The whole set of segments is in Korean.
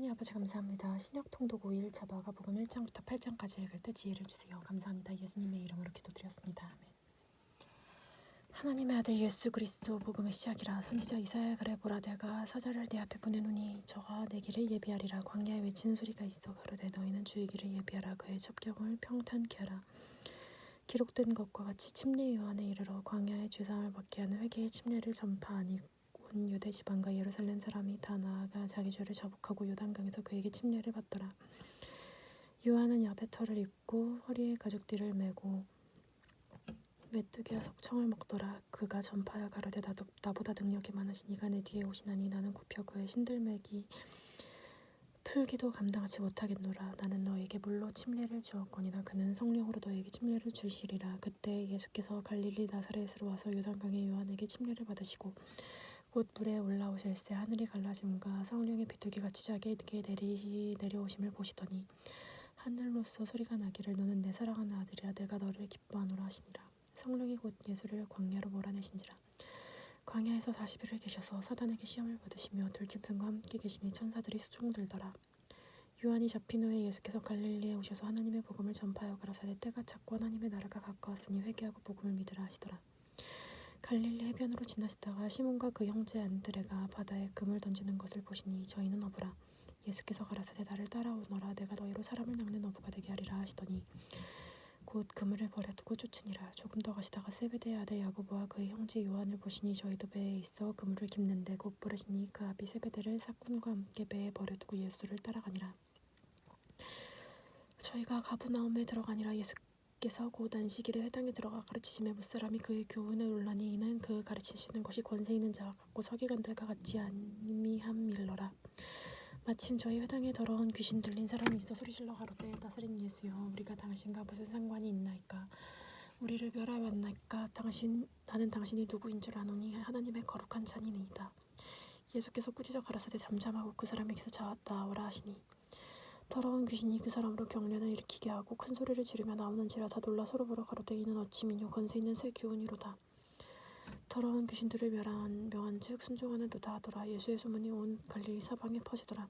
하나님 아버지 감사합니다. 신약 통독 5일차 마가복음 1장부터 8장까지 읽을 때 지혜를 주세요. 감사합니다. 예수님의 이름으로 기도드렸습니다. 아멘. 하나님의 아들 예수 그리스도 복음의 시작이라. 선지자 이사야 그래 보라, 내가 사자를 네 앞에 보내노니 저가 내 길을 예비하리라. 광야에 외치는 소리가 있어 가로되 너희는 주의 길을 예비하라. 그의 첩경을 평탄케 하라. 기록된 것과 같이 침례 요한에 이르러 광야에 죄사함을 받게 하는 회개의 침례를 전파하니 온 유대 지방과 예루살렘 사람이 다 나아가 자기 죄를 자복하고 요단강에서 그에게 침례를 받더라. 요한은 야베터를 입고 허리에 가죽띠를 메고 메뚜기와 석청을 먹더라. 그가 전파하여 가로되 나보다 능력이 많으신 이가 내 뒤에 오시나니 나는 굽혀 그의 신들매기 풀기도 감당하지 못하겠노라. 나는 너에게 물로 침례를 주었거니와 그는 성령으로 너에게 침례를 주시리라. 그때 예수께서 갈릴리 나사렛으로 와서 요단강에 요한에게 침례를 받으시고 곧 물에 올라오실새 하늘이 갈라짐과 성령의 비둘기같이 자기에게 내려오심을 보시더니 하늘로서 소리가 나기를 너는 내 사랑하는 아들이라 내가 너를 기뻐하노라 하시니라. 성령이 곧 예수를 광야로 몰아내신지라. 광야에서 40일을 계셔서 사단에게 시험을 받으시며 들짐승과 함께 계시니 천사들이 수종들더라. 요한이 잡힌 후에 예수께서 갈릴리에 오셔서 하나님의 복음을 전파하여 가라사대 때가 찼고 하나님의 나라가 가까웠으니 회개하고 복음을 믿으라 하시더라. 갈릴리 해변으로 지나시다가 시몬과 그 형제 안드레가 바다에 금을 던지는 것을 보시니 저희는 어부라. 예수께서 가라사대 나를 따라오너라. 내가 너희로 사람을 낚는 어부가 되게 하리라 하시더니 곧 그물을 버려두고 쫓으니라. 조금 더 가시다가 세베대의 아들 야고보와 그의 형제 요한을 보시니 저희도 배에 있어 그물을 깁는데 곧 부르시니 그 아비 세베대를 사꾼과 함께 배에 버려두고 예수를 따라가니라. 저희가 가브나움에 들어가니라. 예수께서 곧 안식일에 회당에 들어가 가르치심에 무사람이 그의 교훈을 논라니 이는 그 가르치시는 것이 권세 있는 자와 같고 서기관들과 같지 아니함일러라. 마침 저희 회당에 더러운 귀신 들린 사람이 있어 소리질러 가로되 나사렛 예수여, 우리가 당신과 무슨 상관이 있나이까? 우리를 멸하였나이까? 나는 당신이 누구인 줄 아노니 하나님의 거룩한 자니이다. 예수께서 꾸짖어 가라사대 잠잠하고 그 사람에게서 나오라 하시니 더러운 귀신이 그 사람으로 경련을 일으키게 하고 큰 소리를 지르며 나오는지라. 다 놀라 서로 보러 가로되 이는 어찌 미뇨 권세 있는 새 교훈이로다. 더러운 귀신들을 명한즉 순종하는도다 하더라. 예수의 소문이 온 갈릴리 사방에 퍼지더라.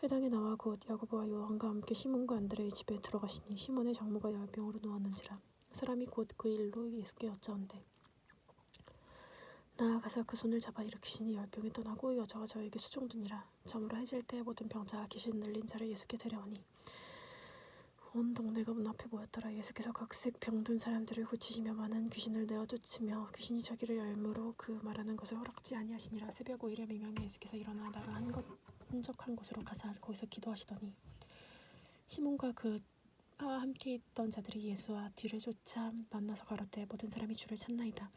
회당에 나와 곧 야고보와 요한과 함께 시몬과 안드레의 집에 들어가시니 시몬의 장모가 열병으로 누웠는지라. 사람이 곧 그 일로 예수께 여짜온대 나아가서 그 손을 잡아 일으키시니 열병이 떠나고 여자가 저에게 수종드니라. 저물어 해질 때에 모든 병자와 귀신 들린 자를 예수께 데려오니 온 동네가 문 앞에 모였더라. 예수께서 각색 병든 사람들을 고치시며 많은 귀신을 내어 쫓으며 귀신이 저기를 열므로 그 말하는 것을 허락지 아니하시니라. 새벽 5일에 미명에 예수께서 일어나 나가 한적한 곳으로 가사 거기서 기도하시더니 시몬과 그와 함께 있던 자들이 예수와 뒤를 쫓아 만나서 가로되 모든 사람이 주를 찾나이다.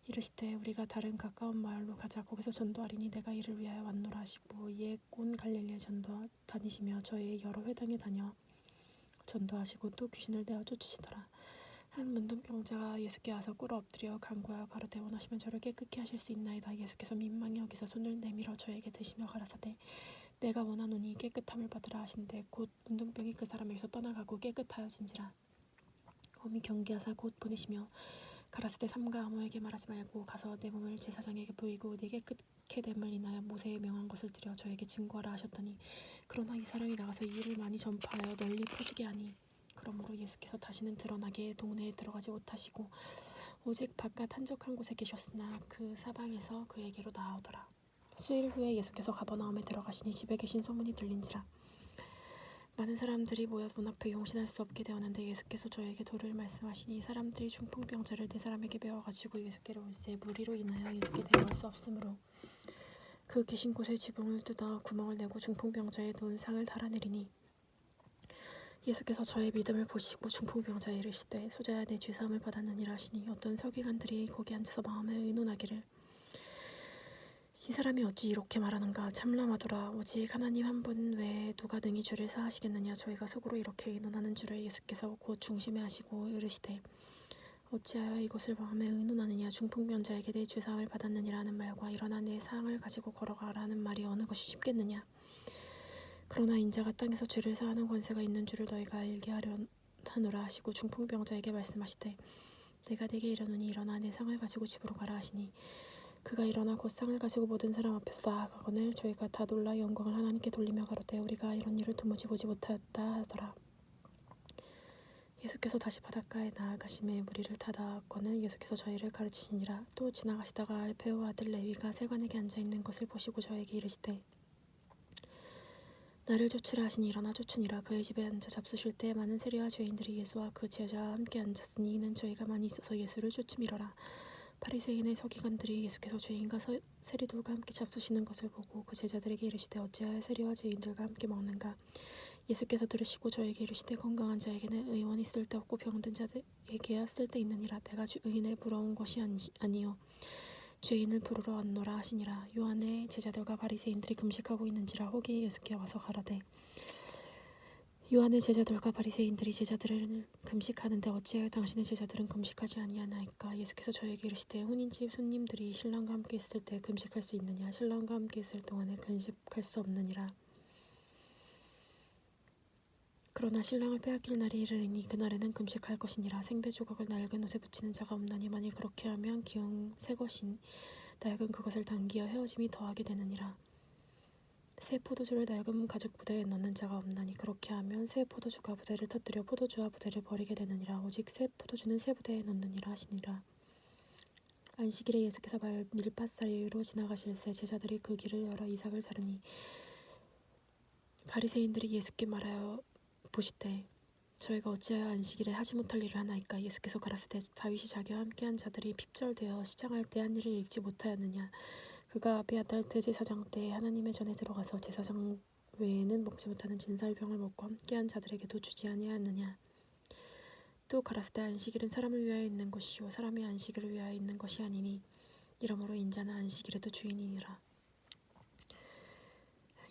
이르시되 우리가 다른 가까운 마을로 가자. 거기서 전도하리니 내가 이를 위하여 왔노라 하시고 이에 온 갈릴리에 전도 다니시며 저희 여러 회당에 다녀 전도하시고 또 귀신을 내어 쫓으시더라. 한 문둥병자가 예수께 와서 꿇어 엎드려 간구하여 가로되 원하시면 저를 깨끗게 하실 수 있나이다. 예수께서 민망히 여기서 손을 내밀어 저에게 대시며 가라사대 내가 원하노니 깨끗함을 받으라 하신대 곧 문둥병이 그 사람에게서 떠나가고 깨끗하여진지라. 엄히 경계하사 곧 보내시며 가라사대 삼가 아무에게 말하지 말고 가서 내 몸을 제사장에게 보이고 네 깨끗게 됨을 인하여 모세에 명한 것을 드려 저에게 증거하라 하셨더니 그러나 이 사람이 나가서 이 일을 많이 전파하여 널리 퍼지게 하니 그러므로 예수께서 다시는 드러나게 동네에 들어가지 못하시고 오직 바깥 한적한 곳에 계셨으나 그 사방에서 그에게로 나아오더라. 수일 후에 예수께서 가버나움에 들어가시니 집에 계신 소문이 들린지라. 많은 사람들이 모여 문 앞에 용신할 수 없게 되었는데 예수께서 저에게 도를 말씀하시니 사람들이 중풍병자를 4사람에게 메어가지고 예수께로 올세 무리로 인하여 예수께 데려올 수 없으므로 그 계신 곳에 지붕을 뜯어 구멍을 내고 중풍병자의 놓은 상을 달아내리니 예수께서 저의 믿음을 보시고 중풍병자에 이르시되 소자야 내 죄사함을 받았느니라 하시니 어떤 서기관들이 거기 앉아서 마음에 의논하기를 이 사람이 어찌 이렇게 말하는가 참람하더라. 오직 하나님 한 분 외에 누가 능히 죄를 사하시겠느냐. 저희가 속으로 이렇게 의논하는 줄을 예수께서 곧 중심에 하시고 이르시되 어찌하여 이것을 마음에 의논하느냐. 중풍병자에게 내 죄사함을 받았느니라 하는 말과 일어나 내 상을 가지고 걸어가라는 말이 어느 것이 쉽겠느냐. 그러나 인자가 땅에서 죄를 사하는 권세가 있는 줄을 너희가 알게 하노라 하시고 중풍병자에게 말씀하시되 내가 네게 이르노니 일어나 내 상을 가지고 집으로 가라 하시니 그가 일어나 곧 상을 가지고 모든 사람 앞에서 나아가거늘 저희가 다 놀라 영광을 하나님께 돌리며 가로되 우리가 이런 일을 도무지 보지 못하였다 하더라. 예수께서 다시 바닷가에 나아가심에 무리를 다 나았거늘 예수께서 저희를 가르치시니라. 또 지나가시다가 알페오 아들 레위가 세관에게 앉아있는 것을 보시고 저에게 이르시되 나를 쫓으라 하시니 일어나 쫓으니라. 그의 집에 앉아 잡수실 때 많은 세리와 죄인들이 예수와 그 제자와 함께 앉았으니 이는 저희가 많이 있어서 예수를 쫓음이러라. 바리새인의 서기관들이 예수께서 죄인과 세리들과 함께 잡수시는 것을 보고 그 제자들에게 이르시되 어찌하여 세리와 죄인들과 함께 먹는가. 예수께서 들으시고 저에게 이르시되 건강한 자에게는 의원이 쓸데없고 병든 자에게야 쓸데있느니라. 내가 의인을 부러운 것이 아니요 죄인을 부르러 왔노라 하시니라. 요한의 제자들과 바리새인들이 금식하고 있는지라. 혹이 예수께 와서 가라되 요한의 제자들과 바리새인들이 제자들을 금식하는데 어찌하여 당신의 제자들은 금식하지 아니하나이까. 예수께서 저에게 이르시되 혼인집 손님들이 신랑과 함께 있을 때 금식할 수 있느냐. 신랑과 함께 있을 동안에 금식할 수 없느니라. 그러나 신랑을 빼앗길 날이 이르리니 그날에는 금식할 것이니라. 생배 조각을 낡은 옷에 붙이는 자가 없나니 만일 그렇게 하면 기ung 새 것인 낡은 그것을 당기어 헤어짐이 더하게 되느니라. 새 포도주를 낡은 가죽 부대에 넣는 자가 없나니 그렇게 하면 새 포도주가 부대를 터뜨려 포도주와 부대를 버리게 되느니라. 오직 새 포도주는 새 부대에 넣느니라 하시니라. 안식일에 예수께서 밀밭 사이로 지나가실새 제자들이 그 길을 열어 이삭을 자르니 바리새인들이 예수께 말하여 보시되 저희가 어찌하여 안식일에 하지 못할 일을 하나이까. 예수께서 가라사대 다윗이 자기와 함께한 자들이 핍절되어 시장할 때 한 일을 읽지 못하였느냐. 그가 아비아달 대제사장 때에 하나님의 전에 들어가서 제사장 외에는 먹지 못하는 진설병을 먹고 함께한 자들에게도 주지 아니하였느냐. 또 가라사대 안식일은 사람을 위하여 있는 것이요 사람이 안식일을 위하여 있는 것이 아니니 이러므로 인자는 안식일에도 주인이니라.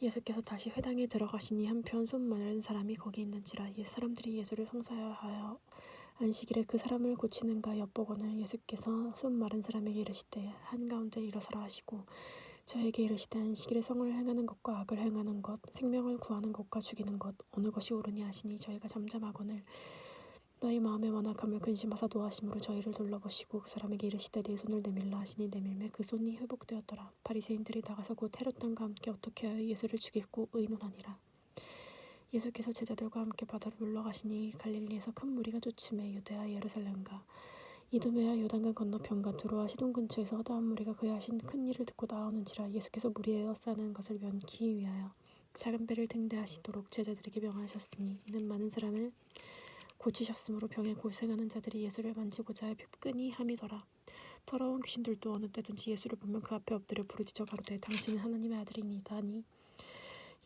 예수께서 다시 회당에 들어가시니 한편 손 마른 사람이 거기 있는지라. 사람들이 예수를 송사하여 안식일에 그 사람을 고치는가 엿보거늘 예수께서 손 마른 사람에게 이르시되 한가운데 일어서라 하시고 저에게 이르시되 안식일에 성을 행하는 것과 악을 행하는 것 생명을 구하는 것과 죽이는 것 어느 것이 옳으냐 하시니 저희가 잠잠하거늘 너희 마음의 완악함을 근심하사 노하심으로 저희를 둘러보시고 그 사람에게 이르시되 네 손을 내밀라 하시니 내밀매 그 손이 회복되었더라. 바리새인들이 나가서 곧 헤롯 왕과 함께 어떻게 하여 예수를 죽이고 의논하니라. 예수께서 제자들과 함께 바다로 물러가시니 갈릴리에서 큰 무리가 쫓음에 유대와 예루살렘과 이두메와 요단강 건너편과 두로와 시돈 근처에서 허다한 무리가 그의 하신 큰 일을 듣고 나오는지라. 예수께서 무리에 에워싸는 것을 면키기 위하여 작은 배를 등대하시도록 제자들에게 명하셨으니 이는 많은 사람을 고치셨으므로 병에 고생하는 자들이 예수를 만지고자 끈히 함이더라. 더러운 귀신들도 어느 때든지 예수를 보면 그 앞에 엎드려 부르짖어 가로되 당신은 하나님의 아들이니이다 하니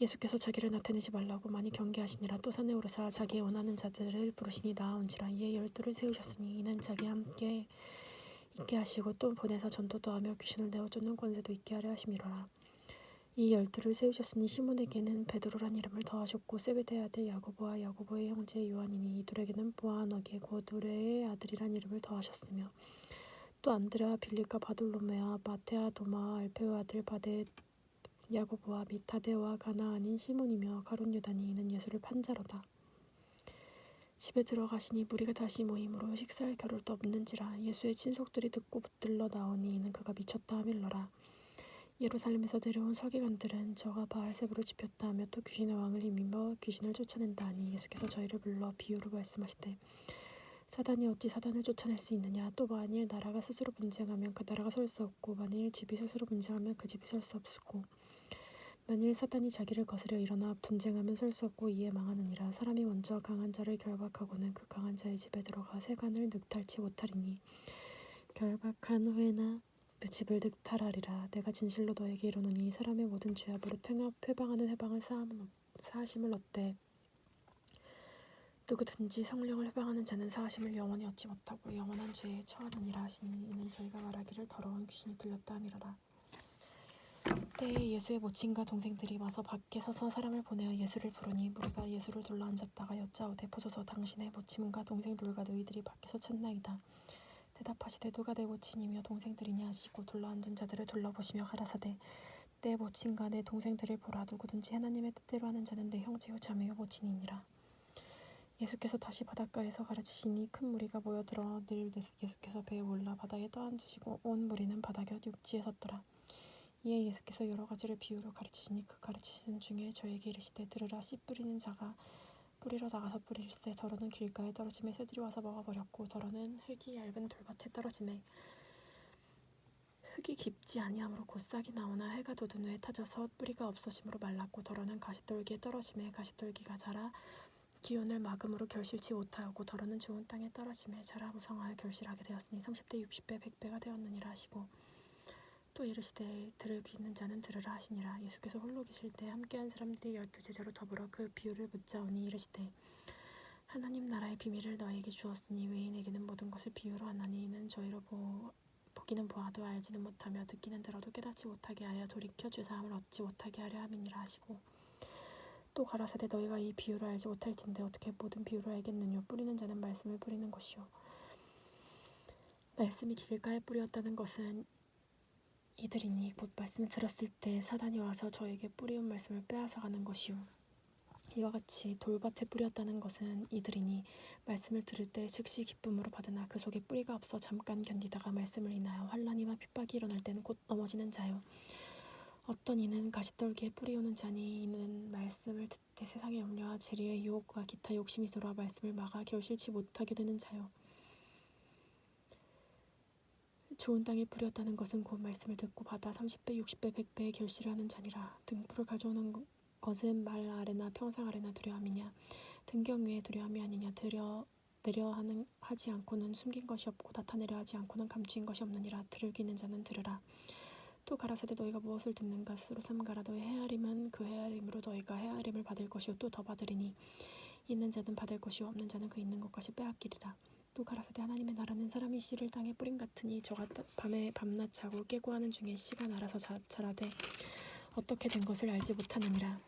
예수께서 자기를 나타내지 말라고 많이 경계하시니라. 또 산에 오르사 자기의 원하는 자들을 부르시니 나아온지라. 이에 12를 세우셨으니 이는 자기와 함께 있게 하시고 또 보내사 전도도 하며 귀신을 내어 쫓는 권세도 있게 하려 하심이로라. 이 12를 세우셨으니 시몬에게는 베드로란 이름을 더하셨고 세베대의 아들 야고보와 야고보의 형제 요한이니 이 둘에게는 보아너게 곧 우레의 아들이란 이름을 더하셨으며 또 안드레와 빌립과 바돌로메와 마테와 도마와 알페오 아들 바데 야고보와 및 타데와 가나안인 시몬이며 가룟 유다니 이는 예수를 판 자로다. 집에 들어가시니 무리가 다시 모임으로 식사할 겨를도 없는지라. 예수의 친속들이 듣고 붙들러 나오니 이는 그가 미쳤다 하밀러라. 예루살렘에서 내려온 서기관들은 저가 바알세부를 지폈다 하며 또 귀신의 왕을 힘입어 귀신을 쫓아낸다 하니 예수께서 저희를 불러 비유로 말씀하시되 사단이 어찌 사단을 쫓아낼 수 있느냐. 또 만일 나라가 스스로 분쟁하면 그 나라가 설 수 없고 만일 집이 스스로 분쟁하면 그 집이 설 수 없고 만일 사단이 자기를 거스려 일어나 분쟁하면 설 수 없고 이에 망하느니라. 사람이 먼저 강한 자를 결박하고는 그 강한 자의 집에 들어가 세관을 늑탈치 못하리니 결박한 후에나 그 집을 늑탈하리라. 내가 진실로 너에게 이르노니 사람의 모든 죄와 버릇 회방하는 회방을 사하심을 얻되 누구든지 성령을 회방하는 자는 사하심을 영원히 얻지 못하고 영원한 죄에 처하느니라 하시니 이는 저희가 말하기를 더러운 귀신이 들렸다 함이로라. 때에 예수의 모친과 동생들이 와서 밖에 서서 사람을 보내어 예수를 부르니 무리가 예수를 둘러 앉았다가 여짜오되 보소서 당신의 모친과 동생들과 너희들이 밖에서 찾나이다. 대답하시되 누가 내 모친이며 동생들이냐 하시고 둘러 앉은 자들을 둘러보시며 가라사대 내 모친과 내 동생들을 보라. 누구든지 하나님의 뜻대로 하는 자는 내 형제요 자매요 모친이니라. 예수께서 다시 바닷가에서 가르치시니 큰 무리가 모여들어 늘 예수께서 배에 올라 바다에 떠앉으시고 온 무리는 바다 곁 육지에 섰더라. 이에 예수께서 여러 가지를 비유로 가르치시니 그 가르치신 중에 저에게 이르시되 들으라. 씨 뿌리는 자가 뿌리러 나가서 뿌릴새 더러는 길가에 떨어짐에 새들이 와서 먹어버렸고 더러는 흙이 얇은 돌밭에 떨어짐에 흙이 깊지 아니하므로 곧 싹이 나오나 해가 돋은 후에 타져서 뿌리가 없어짐으로 말랐고 더러는 가시떨기에 떨어짐에 가시떨기가 자라 기운을 막음으로 결실치 못하였고 더러는 좋은 땅에 떨어짐에 자라 무성하여 결실하게 되었으니 30배 60배 100배가 되었느니라 하시고 또 이르시되 들을 귀 있는 자는 들으라 하시니라. 예수께서 홀로 계실 때 함께한 사람들이 12제자로 더불어 그 비유를 묻자오니 이르시되 하나님 나라의 비밀을 너희에게 주었으니 외인에게는 모든 것을 비유로 하나니 이는 저희로 보기는 보아도 알지는 못하며 듣기는 들어도 깨닫지 못하게 하여 돌이켜 죄사함을 얻지 못하게 하려 함이니라 하시고 또 가라사대 너희가 이 비유를 알지 못할진대 어떻게 모든 비유를 알겠느뇨. 뿌리는 자는 말씀을 뿌리는 것이요 말씀이 길가에 뿌렸다는 것은 이들이니 곧 말씀을 들었을 때 사단이 와서 저에게 뿌리운 말씀을 빼앗아가는 것이요 이와 같이 돌밭에 뿌렸다는 것은 이들이니 말씀을 들을 때 즉시 기쁨으로 받으나 그 속에 뿌리가 없어 잠깐 견디다가 말씀을 인하여 환난이나 핍박이 일어날 때는 곧 넘어지는 자요 어떤 이는 가시떨기에 뿌리우는 자니 이는 말씀을 듣되 세상의 염려와 재리의 유혹과 기타 욕심이 들어와 말씀을 막아 결실치 못하게 되는 자요 좋은 땅에 뿌렸다는 것은 곧 말씀을 듣고 받아 30배 60배 100배의 결실을 하는 자니라. 등불을 가져오는 것은 말 아래나 평상 아래나 두려움이냐 등경 위에 두려움이 아니냐 내려 하지 않고는 숨긴 것이 없고 나타내려 하지 않고는 감추인 것이 없느니라. 들을 귀 있는 자는 들으라. 또 가라사대 너희가 무엇을 듣는가 스스로 삼가라. 너희 헤아림은 그 헤아림으로 너희가 헤아림을 받을 것이요 또 더 받으리니 있는 자는 받을 것이요 없는 자는 그 있는 것까지 빼앗기리라. 또 가라사대 하나님의 나라는 사람이 씨를 땅에 뿌린 같으니 저가 밤에 밤낮 자고 깨고 하는 중에 씨가 날아서 자라되 어떻게 된 것을 알지 못하느니라.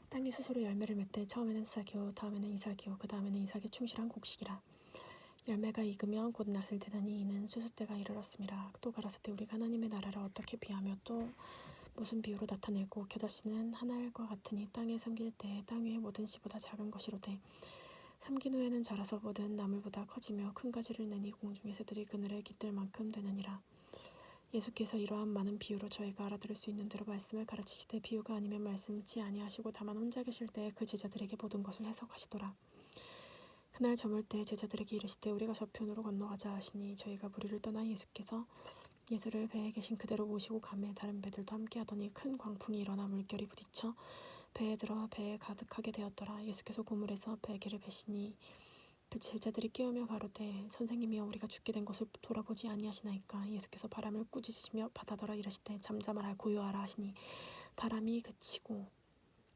땅이 스스로 열매를 맺되 처음에는 싹이요 다음에는 이삭이요 그 다음에는 이삭의 충실한 곡식이라. 열매가 익으면 곧 낫을 대다니 이는 수수 때가 이르렀음이라. 또 가라사대 우리가 하나님의 나라를 어떻게 비하며 또 무슨 비유로 나타내고 겨자씨는 한 알과 같으니 땅에 삼길 때에 땅 위의 모든 씨보다 작은 것이로되 삼긴 후에는 자라서 모든 나물보다 커지며 큰 가지를 내니 공중의 새들이 그늘에 깃들 만큼 되느니라. 예수께서 이러한 많은 비유로 저희가 알아들을 수 있는 대로 말씀을 가르치시되 비유가 아니면 말씀치 아니하시고 다만 혼자 계실 때에 그 제자들에게 모든 것을 해석하시더라. 그날 저물 때 제자들에게 이르시되 우리가 저편으로 건너가자 하시니 저희가 무리를 떠나 예수께서 예수를 배에 계신 그대로 모시고 가매 다른 배들도 함께 하더니 큰 광풍이 일어나 물결이 부딪혀 배에 들어 배에 가득하게 되었더라. 예수께서 고물에서 베개를 베시니 제자들이 깨우며 가로되 선생님이여 우리가 죽게 된 것을 돌아보지 아니하시나이까. 예수께서 바람을 꾸짖으시며 바다더러 이르시되 잠잠하라 고요하라 하시니 바람이 그치고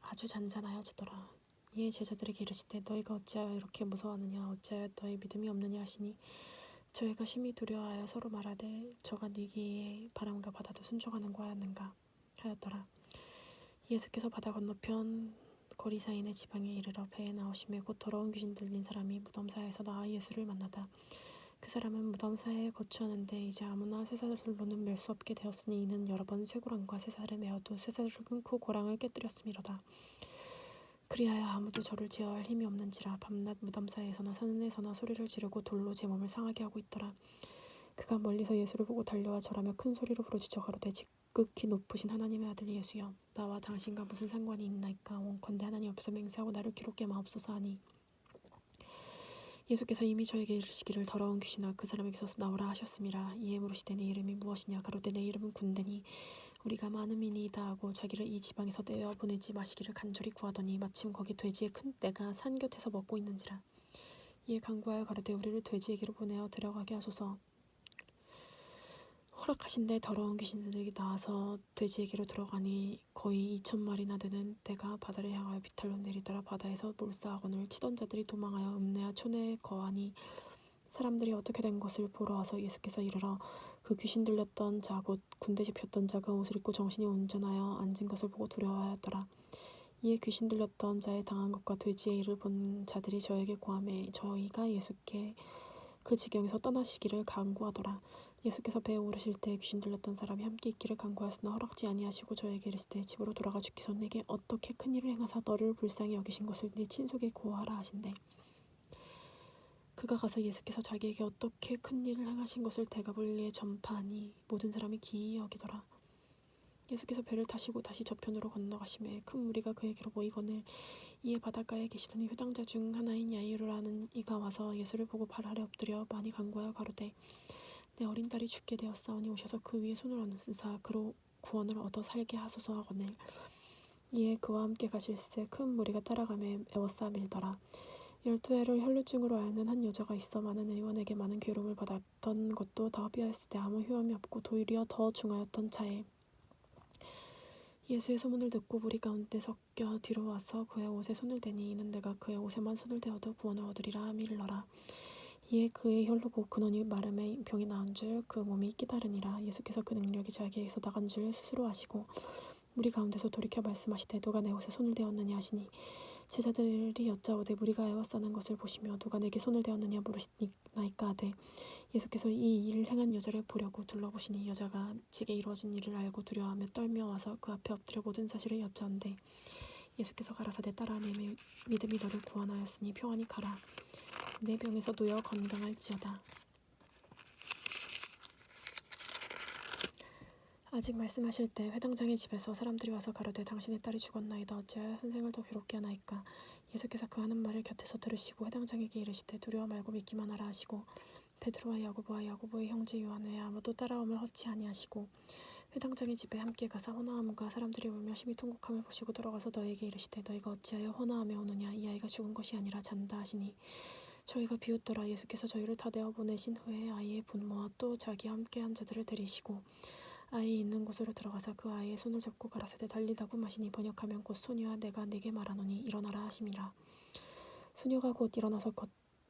아주 잔잔하여지더라. 이에 제자들에게 이르시되 너희가 어찌하여 이렇게 무서워하느냐 어찌하여 너희 믿음이 없느냐 하시니 저희가 심히 두려워하여 서로 말하되 저가 니기에 바람과 바다도 순종하는가 하였는가 하였더라. 예수께서 바다 건너편 거리사인의 지방에 이르러 배에 나오시매 곧 더러운 귀신 들린 사람이 무덤사에서 나와 예수를 만나다. 그 사람은 무덤사에 거주하는데 이제 아무나 쇠사슬로는 멜 수 없게 되었으니 이는 여러 번 쇠고랑과 쇠사슬에 메어도 쇠사슬을 끊고 고랑을 깨뜨렸음이로다. 그리하여 아무도 저를 제어할 힘이 없는지라. 밤낮 무덤사에서나 산에서나 소리를 지르고 돌로 제 몸을 상하게 하고 있더라. 그가 멀리서 예수를 보고 달려와 절하며 큰 소리로 부르짖어 가로되 지극히 높으신 하나님의 아들 예수여 나와 당신과 무슨 상관이 있나이까. 원컨대 하나님 앞에서 맹세하고 나를 기롭게 마옵소서 하니 예수께서 이미 저에게 이르시기를 더러운 귀신아 그 사람에게서 나오라 하셨음이라. 이에 물으시되 내 이름이 무엇이냐. 가로되 내 이름은 군대니 우리가 많음이니이다 하고 자기를 이 지방에서 내어 보내지 마시기를 간절히 구하더니 마침 거기 돼지의 큰 떼가 산 곁에서 먹고 있는지라. 이에 간구하여 가로되 우리를 돼지에게로 보내어 데려가게 하소서. 허락하신데 더러운 귀신들이 나와서 돼지에게로 들어가니 거의 2,000마리나 되는 떼가 바다를 향하여 비탈로 내리더라. 바다에서 몰사하거늘 치던 자들이 도망하여 읍내와 촌에 거하니 사람들이 어떻게 된 것을 보러 와서 예수께서 이르러 그 귀신 들렸던 자 곧 군대 집혔던 자가 옷을 입고 정신이 온전하여 앉은 것을 보고 두려워하였더라. 이에 귀신 들렸던 자의 당한 것과 돼지의 일을 본 자들이 저에게 고하매 저희가 예수께 그 지경에서 떠나시기를 간구하더라. 예수께서 배에 오르실 때 귀신 들렸던 사람이 함께 있기를 간구하였으나 허락지 아니하시고 저에게 이르시되 집으로 돌아가 주께서 내게 어떻게 큰 일을 행하사 너를 불쌍히 여기신 것을 네 친속에 고하라 하신대. 그가 가서 예수께서 자기에게 어떻게 큰 일을 행하신 것을 대가볼리에 전파하니 모든 사람이 기이 여기더라. 예수께서 배를 타시고 다시 저편으로 건너가시매 큰 무리가 그에게로 모이거늘 이에 바닷가에 계시더니 회당자 중 하나인 야이로라는 이가 와서 예수를 보고 발 아래 엎드려 많이 간구하여 가로되 내 어린 딸이 죽게 되었사오니 오셔서 그 위에 손을 얹으사 그로 구원을 얻어 살게 하소서 하거늘 이에 그와 함께 가실새 큰 무리가 따라가매 애워싸 밀더라. 12해를 혈루증으로 앓는 한 여자가 있어 많은 의원에게 많은 괴로움을 받았던 것도 다 흡비하였을 때 아무 효험이 없고 도리어 더 중하였던 차에 예수의 소문을 듣고 무리 가운데 섞여 뒤로 와서 그의 옷에 손을 대니 이는 내가 그의 옷에만 손을 대어도 구원을 얻으리라 함이르러라. 이에 그의 혈로 곧 근원이 마름에 병이 나은 줄 그 몸이 깨달으니라. 예수께서 그 능력이 자기에게서 나간 줄 스스로 아시고 무리 가운데서 돌이켜 말씀하시되 누가 내 옷에 손을 대었느냐 하시니 제자들이 여짜오되 무리가 애워싸는 것을 보시며 누가 내게 손을 대었느냐 물으시나이까 하되 예수께서 이 일을 행한 여자를 보려고 둘러보시니 여자가 제게 이루어진 일을 알고 두려워하며 떨며 와서 그 앞에 엎드려 모든 사실을 여짜온대 예수께서 가라사대 딸아 내 믿음이 너를 구원하였으니 평안히 가라 내 병에서 놓여 건강할지어다. 아직 말씀하실 때 회당장의 집에서 사람들이 와서 가로되 당신의 딸이 죽었나이다 어찌하여 선생을 더 괴롭게 하나이까. 예수께서 그 하는 말을 곁에서 들으시고 회당장에게 이르시되 두려워 말고 믿기만 하라 하시고 베드로와 야고보와 야고보의 형제 요한 외에 아무도 따라옴을 허치 아니하시고 회당장의 집에 함께 가사 호나함과 사람들이 울며 심히 통곡함을 보시고 돌아가서 너희에게 이르시되 너희가 어찌하여 호나하며 오느냐 이 아이가 죽은 것이 아니라 잔다 하시니 저희가 비웃더라. 예수께서 저희를 다 내어 보내신 후에 아이의 부모와 또 자기와 함께한 자들을 데리시고 아이 있는 곳으로 들어가서 그 아이의 손을 잡고 가라사대 달리다고 마시니 번역하면 곧 소녀야 내가 네게 말하노니 일어나라 하심이라. 소녀가 곧 일어나서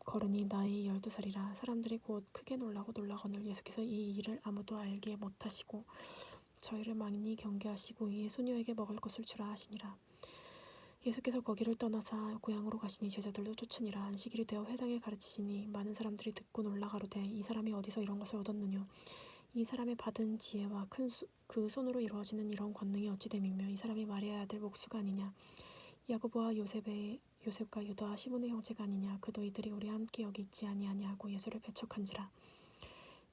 걸으니 나이 12살이라. 사람들이 곧 크게 놀라거늘 예수께서 이 일을 아무도 알게 못하시고 저희를 많이 경계하시고 이에 소녀에게 먹을 것을 주라 하시니라. 예수께서 거기를 떠나사 고향으로 가시니 제자들도 쫓으니라. 안식일이 되어 회당에 가르치시니 많은 사람들이 듣고 놀라 가로되 이 사람이 어디서 이런 것을 얻었느뇨 이 사람의 받은 지혜와 그 손으로 이루어지는 이런 권능이 어찌 됨이며 이 사람이 마리아의 아들 목수가 아니냐 야고보와 요셉과 유다와 시몬의 형제가 아니냐 그도 이들이 우리와 함께 여기 있지 아니하냐 하고 예수를 배척한지라.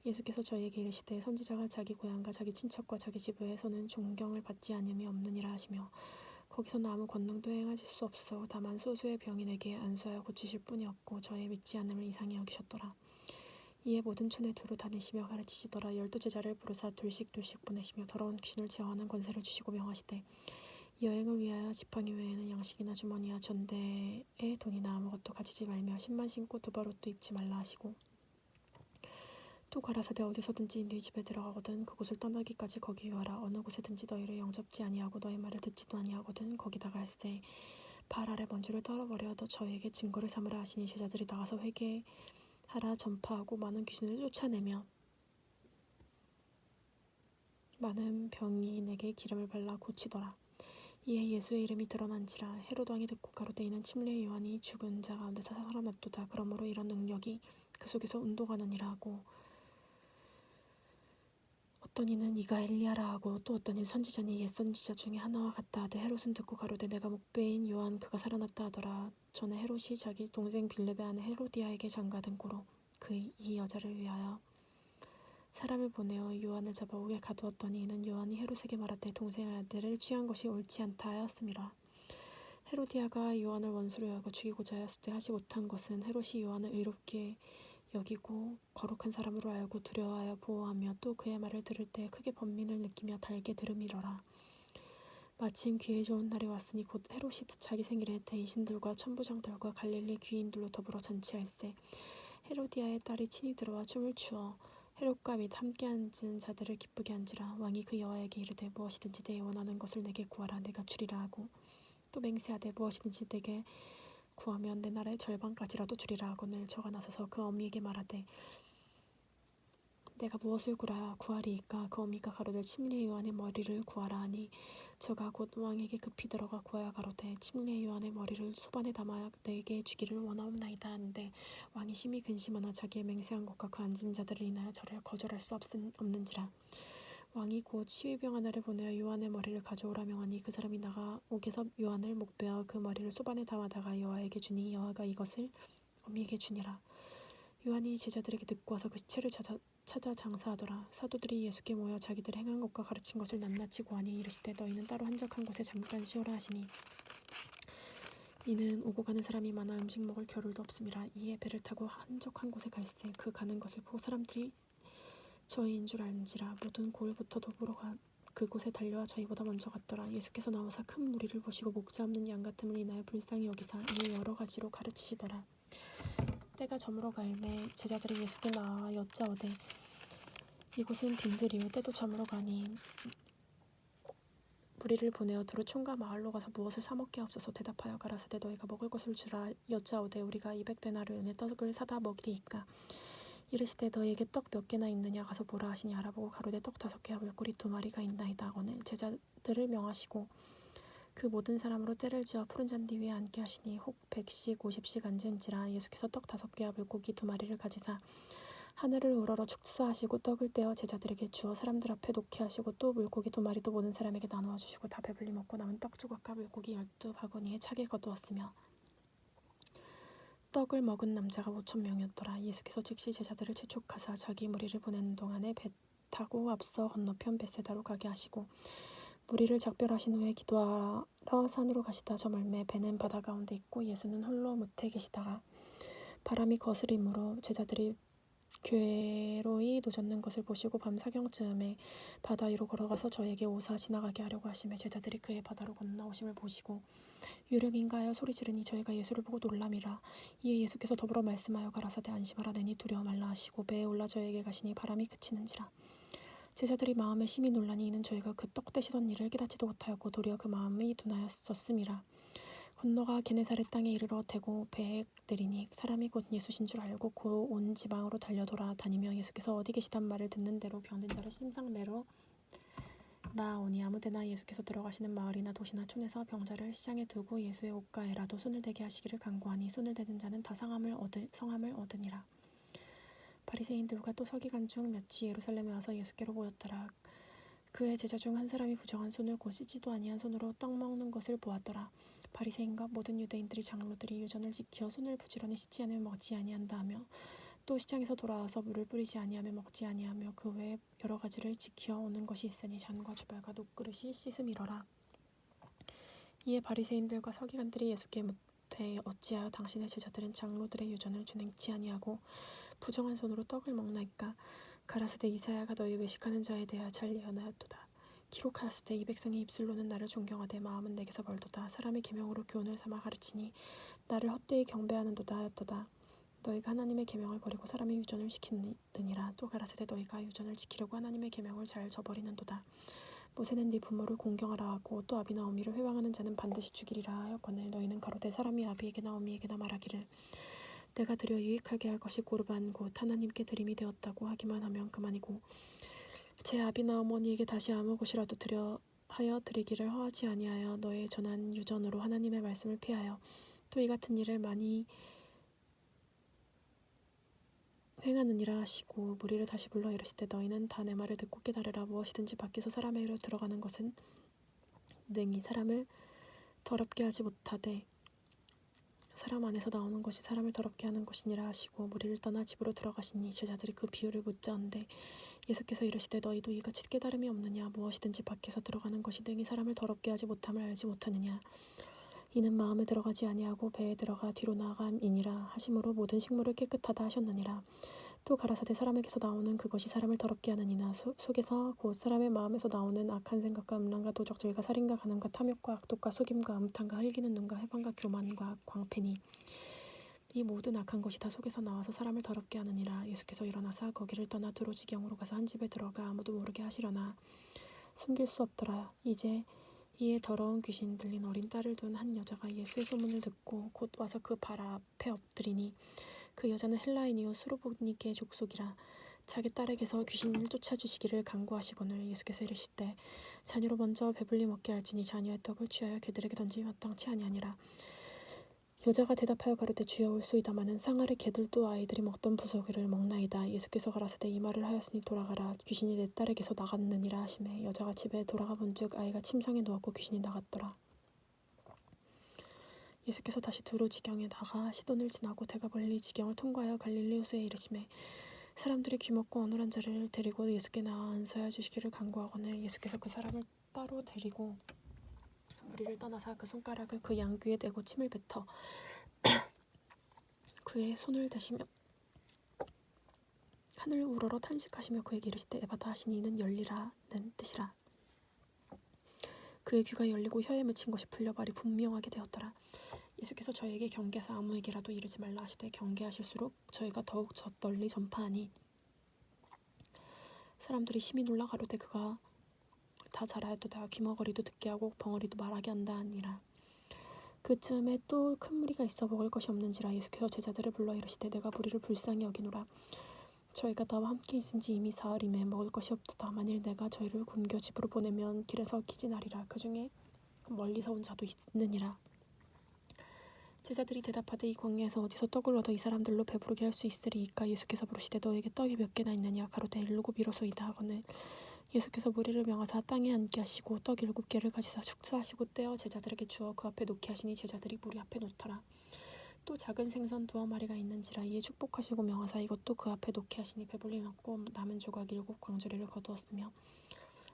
예수께서 저희에게 이르시되 선지자가 자기 고향과 자기 친척과 자기 집에서는 존경을 받지 않음이 없느니라 하시며 거기서는 아무 권능도 행하실 수 없어 다만 소수의 병인에게 안수하여 고치실 뿐이었고 저의 믿지 않음을 이상히 여기셨더라. 이에 모든 촌에 두루 다니시며 가르치시더라. 12 제자를 부르사 둘씩 보내시며 더러운 귀신을 제어하는 권세를 주시고 명하시되 여행을 위하여 지팡이 외에는 양식이나 주머니와 전대에 돈이나 아무것도 가지지 말며 신만 신고 두벌옷도 입지 말라 하시고 또 가라사대 어디서든지 네 집에 들어가거든 그곳을 떠나기까지 거기 유하라. 어느 곳에든지 너희를 영접지 아니하고 너희 말을 듣지도 아니하거든 거기다가 할세 발 아래 먼지를 떨어버려 저희에게 증거를 삼으라 하시니 제자들이 나가서 회개하라 전파하고 많은 귀신을 쫓아내며 많은 병인에게 기름을 발라 고치더라. 이에 예수의 이름이 드러난지라. 헤롯 왕이 듣고 가로되 이는 침례 요한이 죽은 자 가운데서 살아났도다. 그러므로 이런 능력이 그 속에서 운동하느니라 하고 어떤 이는 이가 엘리야라 하고 또 어떤 이는 선지자니 옛 선지자 중에 하나와 같다 하되 헤롯은 듣고 가로되 내가 목배인 요한 그가 살아났다 하더라. 전에 헤롯이 자기 동생 빌렙의 아내 헤로디아에게 장가든 고로 이 여자를 위하여 사람을 보내어 요한을 잡아 옥에 가두었더니 이는 요한이 헤롯에게 말하되 동생의 아들을 취한 것이 옳지 않다 하였음이라. 헤로디아가 요한을 원수로 여겨 죽이고자 하였으되 하지 못한 것은 헤롯이 요한을 의롭게 여기고 거룩한 사람으로 알고 두려워하여 보호하며 또 그의 말을 들을 때 크게 번민을 느끼며 달게 들음이러라. 마침 기회 좋은 날이 왔으니 곧 헤롯이 자기 생일에 대신들과 천부장들과 갈릴리 귀인들로 더불어 잔치할세 헤로디아의 딸이 친히 들어와 춤을 추어 헤롯과 및 함께 앉은 자들을 기쁘게 한지라. 왕이 그 여아에게 이르되 무엇이든지 내 원하는 것을 내게 구하라 내가 주리라 하고 또 맹세하되 무엇이든지 내게 구하면 내 나라의 절반까지라도 주리라 하거늘 저가 나서서 그 어미에게 말하되 내가 무엇을 구하리이까? 그 어미가 가로되 침례 요한의 머리를 구하라 하니 저가 곧 왕에게 급히 들어가 구하여 가로되 침례 요한의 머리를 소반에 담아 내게 주기를 원하옵나이다 하는데 왕이 심히 근심하나 자기의 맹세한 것과 그 앉은 자들을 인하여 저를 거절할 수 없는지라. 왕이 곧 시위병 하나를 보내어 요한의 머리를 가져오라 명하니 그 사람이 나가 옥에서 요한을 목베어 그 머리를 소반에 담아다가 여호와에게 주니 여호와가 이것을 어미에게 주니라. 요한이 제자들에게 듣고 와서 그 시체를 찾아 장사하더라. 사도들이 예수께 모여 자기들 행한 것과 가르친 것을 낱낱이 고하니 이르시되 너희는 따로 한적한 곳에 잠깐 쉬어라 하시니 이는 오고 가는 사람이 많아 음식 먹을 겨를도 없음이라. 이에 배를 타고 한적한 곳에 갈새 그 가는 것을 보고 사람들이 저희인 줄 알지라. 모든 고을부터 도보로 그곳에 달려와 저희보다 먼저 갔더라. 예수께서 나오사 큰 무리를 보시고 목자 없는 양 같음을 인하여 불쌍히 여기사 이를 여러 가지로 가르치시더라. 때가 저물어 가매 제자들이 예수께 나와 여짜오되 이곳은 빈들이요 때도 저물어 가니 무리를 보내어 두루 촌과 마을로 가서 무엇을 사 먹게 하옵소서. 대답하여 가라사대 너희가 먹을 것을 주라. 여짜오되 우리가 200데나리온의 떡을 사다 먹이리이까? 이르시되 너희에게 떡 몇 개나 있느냐 가서 보라 하시니 알아보고 가로되 떡 5개와 물고기 2마리가 있나이다 하거늘 제자들을 명하시고 그 모든 사람으로 때를 지어 푸른 잔디 위에 앉게 하시니 혹 100씩 50씩 앉은지라. 예수께서 떡 5개와 물고기 2마리를 가지사 하늘을 우러러 축사하시고 떡을 떼어 제자들에게 주어 사람들 앞에 놓게 하시고 또 물고기 2마리도 모든 사람에게 나누어 주시고 다 배불리 먹고 남은 떡 조각과 물고기 12바구니에 차게 거두었으며 떡을 먹은 남자가 5,000명이었더라. 예수께서 즉시 제자들을 재촉하사 자기 무리를 보내는 동안에 배 타고 앞서 건너편 벳세다로 가게 하시고 무리를 작별하신 후에 기도하러 산으로 가시다 저물매 배는 바다 가운데 있고 예수는 홀로 무태 계시다가 바람이 거스림으로 제자들이 괴로이 노젓는 것을 보시고 밤 사경쯤에 바다 위로 걸어가서 저에게 오사 지나가게 하려고 하시매 제자들이 그의 바다로 건너오심을 보시고 유령인가 하여 소리 지르니 저희가 예수를 보고 놀람이라. 이에 예수께서 더불어 말씀하여 가라사대 안심하라 내니 두려워 말라 하시고 배에 올라 저에게 가시니 바람이 그치는지라. 제자들이 마음에 심히 놀라니 이는 저희가 그 떡 떼시던 일을 깨닫지도 못하였고 도리어 그 마음이 둔하였었음이라. 건너가 게네사렛 땅에 이르러 대고 배에 내리니 사람이 곧 예수신 줄 알고 그 온 지방으로 달려 돌아다니며 예수께서 어디 계시단 말을 듣는 대로 병든 자를 심상매러 나오니 아무데나 예수께서 들어가시는 마을이나 도시나 촌에서 병자를 시장에 두고 예수의 옷가에라도 손을 대게 하시기를 간구하니 손을 대는 자는 다 성함을 얻으니라. 바리새인들과 또 서기관 중 몇이 예루살렘에 와서 예수께로 모였더라. 그의 제자 중 한 사람이 부정한 손을 곧 씻지도 아니한 손으로 떡 먹는 것을 보았더라. 바리새인과 모든 유대인들이 장로들이 유전을 지켜 손을 부지런히 씻지 않으면 먹지 아니한다 하며 또 시장에서 돌아와서 물을 뿌리지 아니하며 먹지 아니하며 그 외에 여러 가지를 지켜 오는 것이 있으니 잔과 주발과 녹그릇이 씻음이러라. 이에 바리새인들과 서기관들이 예수께 묻되 어찌하여 당신의 제자들은 장로들의 유전을 준행치 아니하고 부정한 손으로 떡을 먹나이까? 가라사대 이사야가 너희 외식하는 자에 대하여 잘 예언하였도다. 기록하였으되 이 백성의 입술로는 나를 존경하되 마음은 내게서 멀도다. 사람의 계명으로 교훈을 삼아 가르치니 나를 헛되이 경배하는도다 하였도다. 너희가 하나님의 계명을 버리고 사람의 유전을 지키느니라. 또 가라사대 너희가 유전을 지키려고 하나님의 계명을 잘 저버리는도다. 모세는 네 부모를 공경하라 하고 또 아비나 어미를 회방하는 자는 반드시 죽이리라 하였거늘 너희는 가로되 사람이 아비에게나 어미에게나 말하기를 내가 드려 유익하게 할 것이 고르반 곧 하나님께 드림이 되었다고 하기만 하면 그만이고 제 아비나 어머니에게 다시 아무 것이라도 드리기를 허하지 아니하여 너의 전한 유전으로 하나님의 말씀을 피하여 또 이 같은 일을 많이 행하느니라 하시고 무리를 다시 불러 이르시되 너희는 다 내 말을 듣고 깨달으라. 무엇이든지 밖에서 사람에게로 들어가는 것은 능히 사람을 더럽게 하지 못하되 사람 안에서 나오는 것이 사람을 더럽게 하는 것이니라 하시고 무리를 떠나 집으로 들어가시니 제자들이 그 비유를 묻자온데 예수께서 이르시되 너희도 이같이 깨달음이 없느냐? 무엇이든지 밖에서 들어가는 것이 능히 사람을 더럽게 하지 못함을 알지 못하느냐? 이는 마음에 들어가지 아니하고 배에 들어가 뒤로 나감이니라 하심으로 모든 식물을 깨끗하다 하셨느니라. 또 가라사대 사람에게서 나오는 그것이 사람을 더럽게 하느니나 속에서 곧 사람의 마음에서 나오는 악한 생각과 음란과 도적질과 살인과 간음과 탐욕과 악독과 속임과 음탕과 흘기는 눈과 해방과 교만과 광패니 이 모든 악한 것이 다 속에서 나와서 사람을 더럽게 하느니라. 예수께서 일어나사 거기를 떠나 두로 지경으로 가서 한 집에 들어가 아무도 모르게 하시려나 숨길 수 없더라. 이에 더러운 귀신 들린 어린 딸을 둔 한 여자가 예수의 소문을 듣고 곧 와서 그 발 앞에 엎드리니 그 여자는 헬라인이요 수로보니게 족속이라. 자기 딸에게서 귀신을 쫓아주시기를 간구하시거늘 예수께서 이르시되 자녀로 먼저 배불리 먹게 할지니 자녀의 떡을 취하여 개들에게 던짐이 마땅치 아니하니라. 여자가 대답하여 가로되 주여 올소이다마는 상 아래 개들도 아이들이 먹던 부스러기를 먹나이다. 예수께서 가라사대 이 말을 하였으니 돌아가라 귀신이 내 딸에게서 나갔느니라 하시매 여자가 집에 돌아가 본즉 아이가 침상에 누웠고 귀신이 나갔더라. 예수께서 다시 두로 지경에 나가 시돈을 지나고 대가 멀리 지경을 통과하여 갈릴리 호수에 이르시매 사람들이 귀먹고 어눌한 자를 데리고 예수께 나와 안수하여 주시기를 간구하거늘 예수께서 그 사람을 따로 데리고 무리를 떠나사 그 손가락을 그 양귀에 대고 침을 뱉어 그의 손을 대시며 하늘 우러러 탄식하시며 그에게 이르시되 에바다 하시니 이는 열리라는 뜻이라. 그의 귀가 열리고 혀에 맺힌 것이 풀려 말이 분명하게 되었더라. 예수께서 저에게 경계하사 아무에게라도 이르지 말라 하시되 경계하실수록 저희가 더욱 널리 전파하니 사람들이 심히 놀라 가로되 그가 다 잘하였도다. 귀머거리도 듣게 하고 벙어리도 말하게 한다 하니라. 그쯤에 또 큰 무리가 있어 먹을 것이 없는지라 예수께서 제자들을 불러 이르시되 내가 무리를 불쌍히 여기노라. 저희가 나와 함께 있은지 이미 사흘이매 먹을 것이 없도다. 만일 내가 저희를 굶겨 집으로 보내면 길에서 기진하리라. 그 중에 멀리서 온 자도 있느니라. 제자들이 대답하되 이 광야에서 어디서 떡을 얻어 이 사람들로 배부르게 할 수 있으리이까. 예수께서 물으시되 너에게 떡이 몇 개나 있느냐. 가로되 7이로소이다 하거늘 예수께서 무리를 명하사 땅에 앉게 하시고 떡 7개를 가지사 축사하시고 떼어 제자들에게 주어 그 앞에 놓게 하시니 제자들이 무리 앞에 놓더라. 또 작은 생선 2마리가 있는지라 이에 축복하시고 명하사 이것도 그 앞에 놓게 하시니 배불리 먹고 남은 조각 7광주리를 거두었으며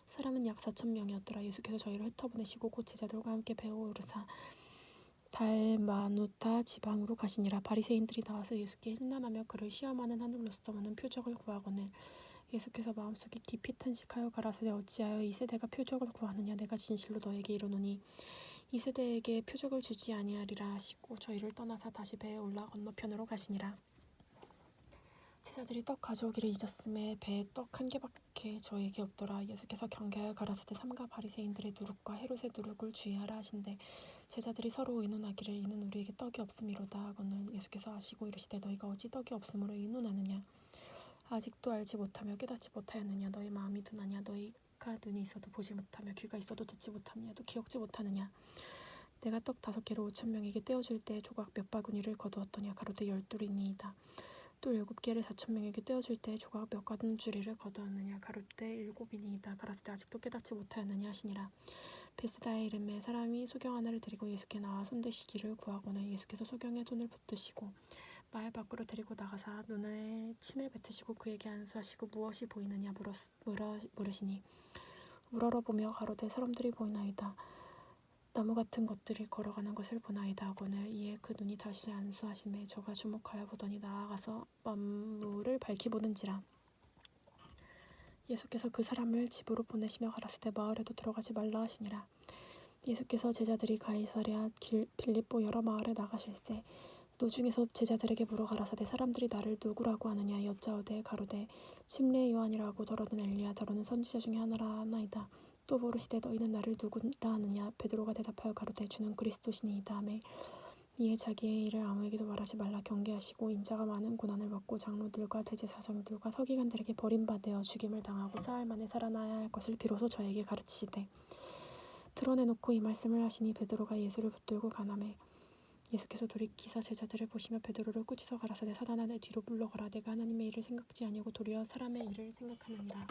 사람은 약 4,000명이었더라. 예수께서 저희를 흩어보내시고 곧 제자들과 함께 배에 오르사 달마누타 지방으로 가시니라. 바리새인들이 나와서 예수께 힐난하며 그를 시험하는 하늘로서 오는 표적을 구하거늘 예수께서 마음속에 깊이 탄식하여 가라사대 어찌하여 이 세대가 표적을 구하느냐. 내가 진실로 너에게 이르노니 이 세대에게 표적을 주지 아니하리라 하시고 저희를 떠나사 다시 배에 올라 건너편으로 가시니라. 제자들이 떡 가져오기를 잊었음에 배에 떡 1개밖에 저에게 없더라. 예수께서 경계하여 가라사대 삼가 바리새인들의 누룩과 헤롯의 누룩을 주의하라 하신대 제자들이 서로 의논하기를 이는 우리에게 떡이 없음이로다 하거늘 예수께서 아시고 이르시되 너희가 어찌 떡이 없음으로 의논하느냐. 아직도 알지 못하며 깨닫지 못하였느냐. 너희 마음이 둔하냐. 너희가 눈이 있어도 보지 못하며 귀가 있어도 듣지 못하며 또 기억지 못하느냐. 내가 떡 5개로 5,000명에게 떼어줄 때 조각 몇 바구니를 거두었더냐. 가로되 12이니이다. 또 7개를 4,000명에게 떼어줄 때 조각 몇 바구니를 거두었느냐. 가로되 7이니이다. 가라사대 아직도 깨닫지 못하였느냐 하시니라. 베스다의 이름에 사람이 소경 하나를 데리고 예수께 나와 손대시기를 구하거늘 예수께서 소경에 손을 붙드시고 마을 밖으로 데리고 나가사 눈에 침을 뱉으시고 그에게 안수하시고 무엇이 보이느냐 물으시니 우러러 보며 가로되 사람들이 보이나이다. 나무 같은 것들이 걸어가는 것을 보나이다 하거늘 이에 그 눈이 다시 안수하심에 저가 주목하여 보더니 나아가서 만물을 밝히 보는지라. 예수께서 그 사람을 집으로 보내시며 가라사대 마을에도 들어가지 말라 하시니라. 예수께서 제자들이 가이사랴 빌립보 여러 마을에 나가실새 노중에서 제자들에게 물어 가라사대 사람들이 나를 누구라고 하느냐. 여짜오되 가로되 침례 요한이라고 더러는 엘리야 더러는 선지자 중에 하나라 하나이다. 또 물으시되 너희는 나를 누구라 하느냐. 베드로가 대답하여 가로되 주는 그리스도시니이다 하매 이에 자기의 일을 아무에게도 말하지 말라 경계하시고 인자가 많은 고난을 받고 장로들과 대제사장들과 서기관들에게 버림받아 죽임을 당하고 사흘 만에 살아나야 할 것을 비로소 저에게 가르치시되 드러내놓고 이 말씀을 하시니 베드로가 예수를 붙들고 가나매 예수께서 돌이키사 제자들을 보시며 베드로를 꾸짖어 가라사대 사단아 내 뒤로 물러가라. 내가 하나님의 일을 생각지 아니하고 도리어 사람의 일을 생각하느니라.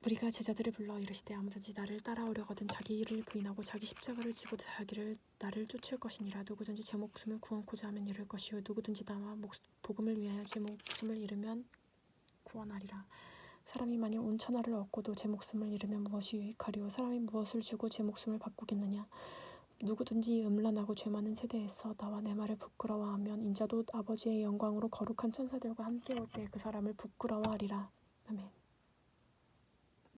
우리가 제자들을 불러 이르시되 아무든지 나를 따라오려거든 자기 일을 부인하고 자기 십자가를 지고 나를 쫓을 것이니라. 누구든지 제 목숨을 구원코자 하면 잃을 것이요 누구든지 나와 복음을 위하여 제 목숨을 잃으면 구원하리라. 사람이 만일 온 천하를 얻고도 제 목숨을 잃으면 무엇이 유익하리요. 사람이 무엇을 주고 제 목숨을 바꾸겠느냐. 누구든지 음란하고 죄 많은 세대에서 나와 내 말을 부끄러워하면 인자도 아버지의 영광으로 거룩한 천사들과 함께 올 때 그 사람을 부끄러워하리라. 아멘.